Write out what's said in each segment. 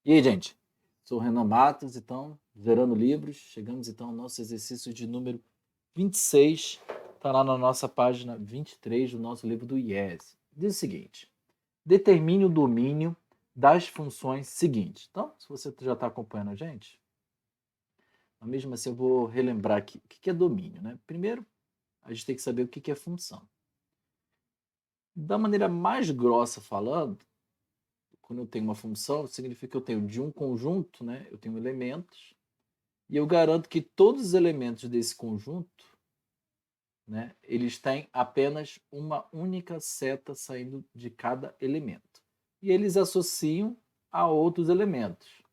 E aí, gente? Sou o Renan Matos, então, Zerando Livros. Chegamos então ao nosso exercício de número 26. Está lá na nossa página 23 do nosso livro do IES. Diz o seguinte: determine o domínio das funções seguintes. Então, se você já está acompanhando a gente, mas mesmo assim eu vou relembrar aqui o que é domínio, né? Primeiro, a gente tem que saber o que é função. Da maneira mais grossa falando, quando eu tenho uma função, significa que eu tenho de um conjunto, né? Eu tenho elementos. E eu garanto que todos os elementos desse conjunto, né, eles têm apenas uma única seta saindo de cada elemento. E eles associam a outros elementos.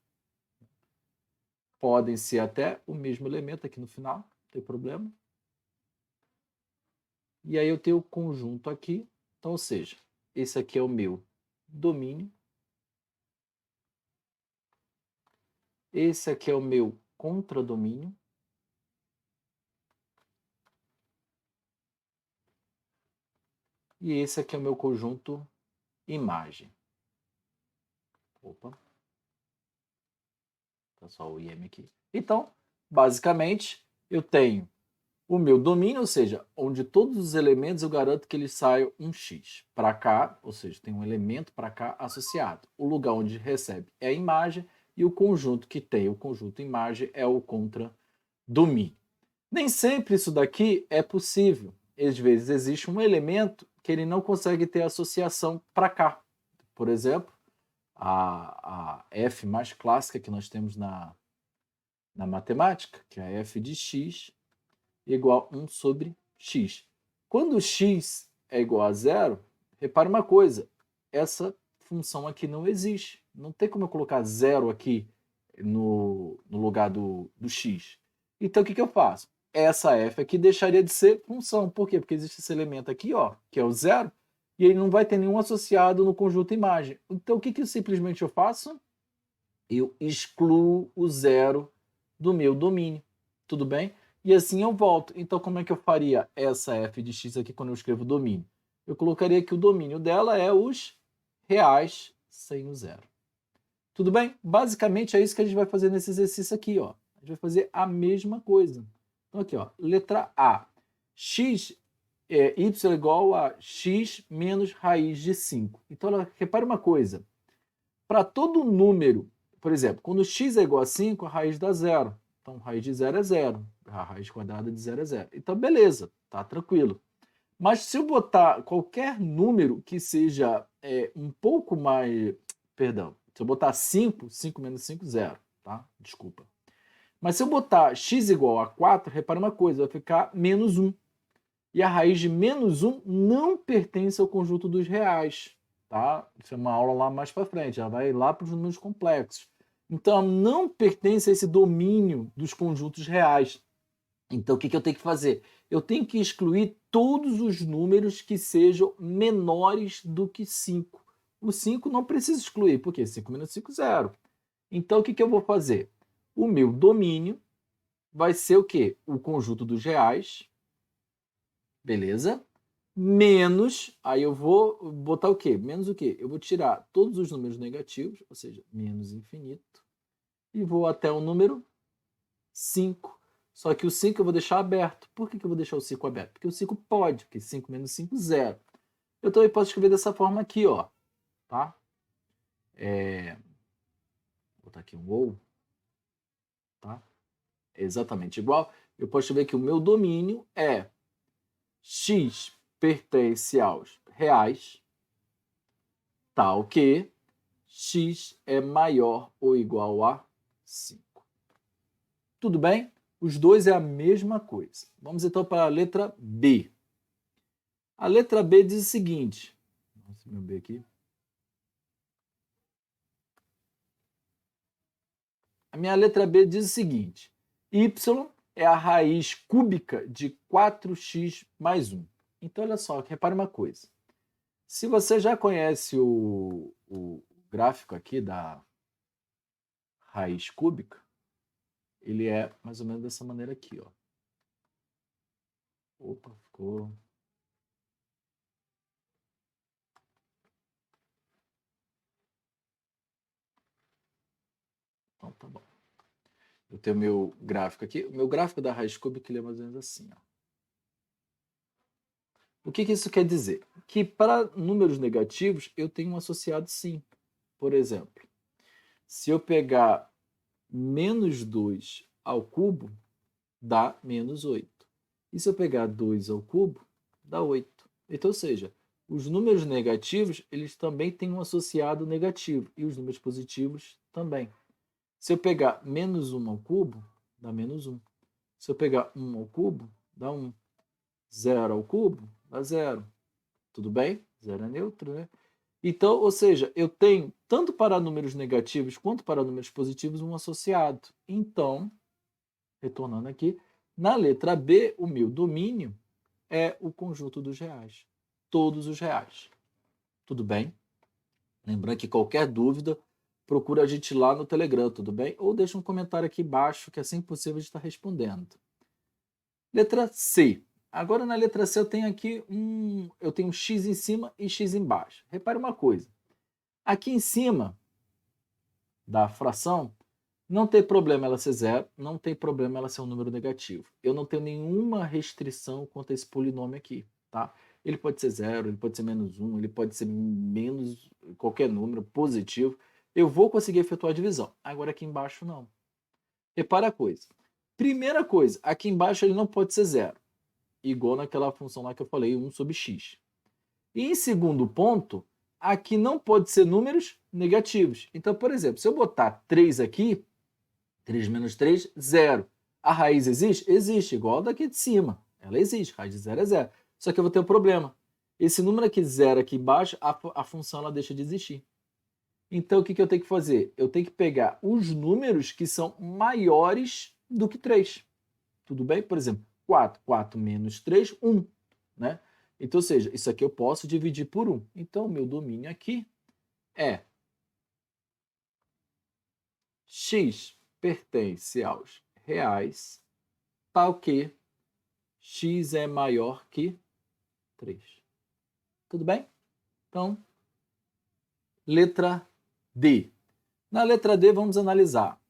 Podem ser até o mesmo elemento aqui no final, não tem problema. E aí eu tenho o conjunto aqui. Então, ou seja, esse aqui é o meu domínio. Esse aqui é o meu contradomínio. E esse aqui é o meu conjunto imagem. Opa. Tá só o IM aqui. Então, basicamente, eu tenho o meu domínio, ou seja, onde todos os elementos eu garanto que eles saiam um X para cá, ou seja, tem um elemento para cá associado. O lugar onde recebe é a imagem e o conjunto que tem o conjunto imagem é o contradomínio. Nem sempre isso daqui é possível. Às vezes existe um elemento que ele não consegue ter associação para cá. Por exemplo, a f mais clássica que nós temos na matemática, que é a f de x igual a 1 sobre x. Quando x é igual a zero, repare uma coisa, essa função aqui não existe. Não tem como eu colocar zero aqui no lugar do x. Então, o que eu faço? Essa f aqui deixaria de ser função. Por quê? Porque existe esse elemento aqui, ó, que é o zero, e ele não vai ter nenhum associado no conjunto imagem. Então, o que simplesmente eu faço? Eu excluo o zero do meu domínio. Tudo bem? E assim eu volto. Então, como é que eu faria essa f de x aqui quando eu escrevo domínio? Eu colocaria que o domínio dela é os reais sem o zero. Tudo bem? Basicamente é isso que a gente vai fazer nesse exercício aqui, ó. A gente vai fazer a mesma coisa. Então, aqui, ó, letra A. X y igual a x menos raiz de 5. Então, repare uma coisa. Para todo número, por exemplo, quando x é igual a 5, a raiz dá zero. Então, raiz de zero é zero. A raiz quadrada de zero é zero. Então, beleza, tá tranquilo. Mas se eu botar qualquer número que seja um pouco mais... Perdão, se eu botar 5, 5 menos 5, zero, tá? Desculpa. Mas se eu botar x igual a 4, repara uma coisa, vai ficar menos 1. E a raiz de menos 1 não pertence ao conjunto dos reais. Tá? Isso é uma aula lá mais para frente, ela vai lá para os números complexos. Então, não pertence a esse domínio dos conjuntos reais. Então, o que eu tenho que fazer? Eu tenho que excluir todos os números que sejam menores do que 5. O 5 não precisa excluir, porque 5 menos 5, zero. Então, o que eu vou fazer? O meu domínio vai ser o quê? O conjunto dos reais, beleza? Menos, aí eu vou botar o quê? Menos o quê? Eu vou tirar todos os números negativos, ou seja, menos infinito, e vou até o número 5. Só que o 5 eu vou deixar aberto. Por que eu vou deixar o 5 aberto? Porque o 5 pode, porque 5 menos 5, zero. Eu também posso escrever dessa forma aqui, ó. Tá? Vou botar aqui um ou. Tá? É exatamente igual. Eu posso escrever que o meu domínio é x pertence aos reais, tal que x é maior ou igual a 5. Tudo bem? Os dois é a mesma coisa. Vamos então para a letra B. A letra B diz o seguinte. Nossa, meu B aqui. A minha letra B diz o seguinte. Y é a raiz cúbica de 4x mais 1. Então, olha só, repare uma coisa. Se você já conhece o gráfico aqui da raiz cúbica, ele é mais ou menos dessa maneira aqui, ó. Opa, ficou... Tá bom. Eu tenho meu gráfico aqui. O meu gráfico da raiz cúbica ele é mais ou menos assim. Ó. O que isso quer dizer? Que para números negativos eu tenho um associado sim. Por exemplo, se eu pegar menos 2 ao cubo, dá menos 8. E se eu pegar 2 ao cubo, dá 8. Então, ou seja, os números negativos eles também têm um associado negativo. E os números positivos também. Se eu pegar menos 1 ao cubo, dá menos 1. Se eu pegar 1 ao cubo, dá 1. 0 ao cubo, dá 0. Tudo bem? 0 é neutro, né? Então, ou seja, eu tenho tanto para números negativos quanto para números positivos um associado. Então, retornando aqui, na letra B, o meu domínio é o conjunto dos reais. Todos os reais. Tudo bem? Lembrando que qualquer dúvida, procura a gente lá no Telegram, tudo bem? Ou deixa um comentário aqui embaixo, que assim possível a gente está respondendo. Letra C. Agora na letra C eu tenho aqui eu tenho x em cima e x embaixo. Repare uma coisa. Aqui em cima da fração, não tem problema ela ser zero, não tem problema ela ser um número negativo. Eu não tenho nenhuma restrição quanto a esse polinômio aqui, tá? Ele pode ser zero, ele pode ser menos 1, ele pode ser menos qualquer número positivo. Eu vou conseguir efetuar a divisão. Agora aqui embaixo não. Repara a coisa. Primeira coisa, aqui embaixo ele não pode ser zero. Igual naquela função lá que eu falei, 1 sobre x. E em segundo ponto, aqui não pode ser números negativos. Então, por exemplo, se eu botar 3 aqui, 3 menos 3, 0. A raiz existe? Existe, igual a daqui de cima. Ela existe, raiz de 0 é 0. Só que eu vou ter um problema. Esse número aqui, 0 aqui embaixo, a função ela deixa de existir. Então, o que eu tenho que fazer? Eu tenho que pegar os números que são maiores do que 3. Tudo bem? Por exemplo, 4. 4 menos 3, 1. Né? Então, ou seja, isso aqui eu posso dividir por 1. Então, o meu domínio aqui é x pertence aos reais, tal que x é maior que 3. Tudo bem? Então, letra D. Na letra D, vamos analisar.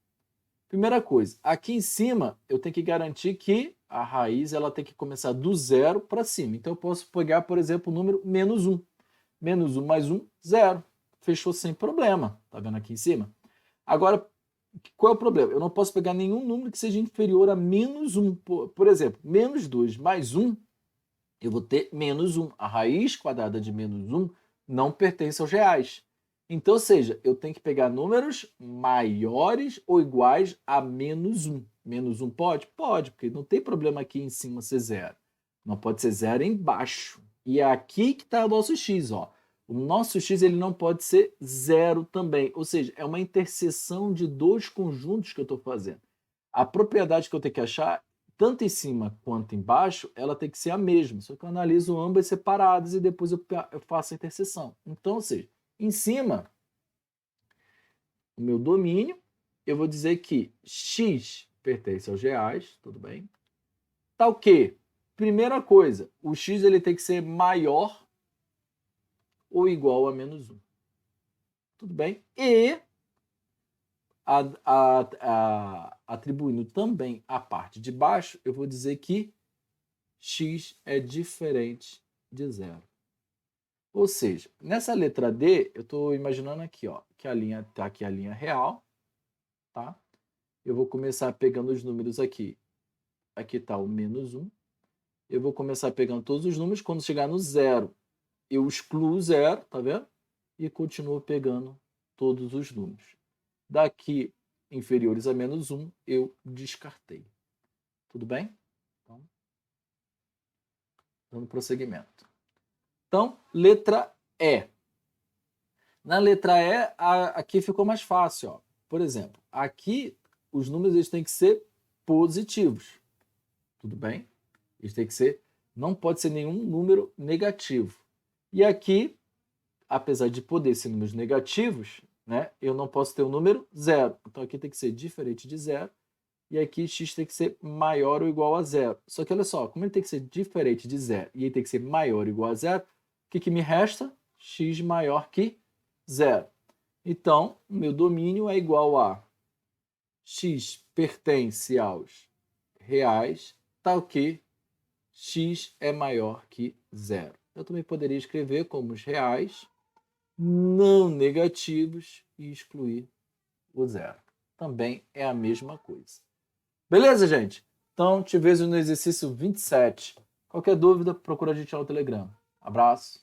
Primeira coisa, aqui em cima eu tenho que garantir que a raiz ela tem que começar do zero para cima. Então eu posso pegar, por exemplo, o número menos 1. Menos 1 mais 1, 0. Fechou sem problema. Tá vendo aqui em cima? Agora, qual é o problema? Eu não posso pegar nenhum número que seja inferior a menos 1. Por exemplo, menos 2 mais 1, eu vou ter menos 1. A raiz quadrada de menos 1 não pertence aos reais. Então, ou seja, eu tenho que pegar números maiores ou iguais a menos 1. Menos 1 pode? Pode, porque não tem problema aqui em cima ser zero. Não pode ser zero embaixo. E é aqui que está o nosso x. Ó. O nosso x ele não pode ser zero também. Ou seja, é uma interseção de dois conjuntos que eu estou fazendo. A propriedade que eu tenho que achar, tanto em cima quanto embaixo, ela tem que ser a mesma. Só que eu analiso ambas separadas e depois eu faço a interseção. Então, ou seja, em cima, o meu domínio, eu vou dizer que x pertence aos reais, tudo bem? Tal que, primeira coisa, o x ele tem que ser maior ou igual a menos 1. Tudo bem? E, atribuindo também a parte de baixo, eu vou dizer que x é diferente de zero. Ou seja, nessa letra D, eu estou imaginando aqui, ó, que a linha está aqui a linha real, tá? Eu vou começar pegando os números aqui. Aqui está o menos 1. Eu vou começar pegando todos os números. Quando chegar no zero, eu excluo o zero, tá vendo? E continuo pegando todos os números. Daqui, inferiores a menos 1, eu descartei. Tudo bem? Então, dando prosseguimento. Então, letra E. Na letra E, aqui ficou mais fácil. Ó. Por exemplo, aqui os números eles têm que ser positivos. Tudo bem? Eles têm que ser, não pode ser nenhum número negativo. E aqui, apesar de poder ser números negativos, né, eu não posso ter o número zero. Então aqui tem que ser diferente de zero. E aqui x tem que ser maior ou igual a zero. Só que olha só, como ele tem que ser diferente de zero e ele tem que ser maior ou igual a zero, o que me resta? X maior que zero. Então, o meu domínio é igual a x pertence aos reais, tal que x é maior que zero. Eu também poderia escrever como os reais não negativos e excluir o zero. Também é a mesma coisa. Beleza, gente? Então, te vejo no exercício 27. Qualquer dúvida, procura a gente lá no Telegram. Abraço.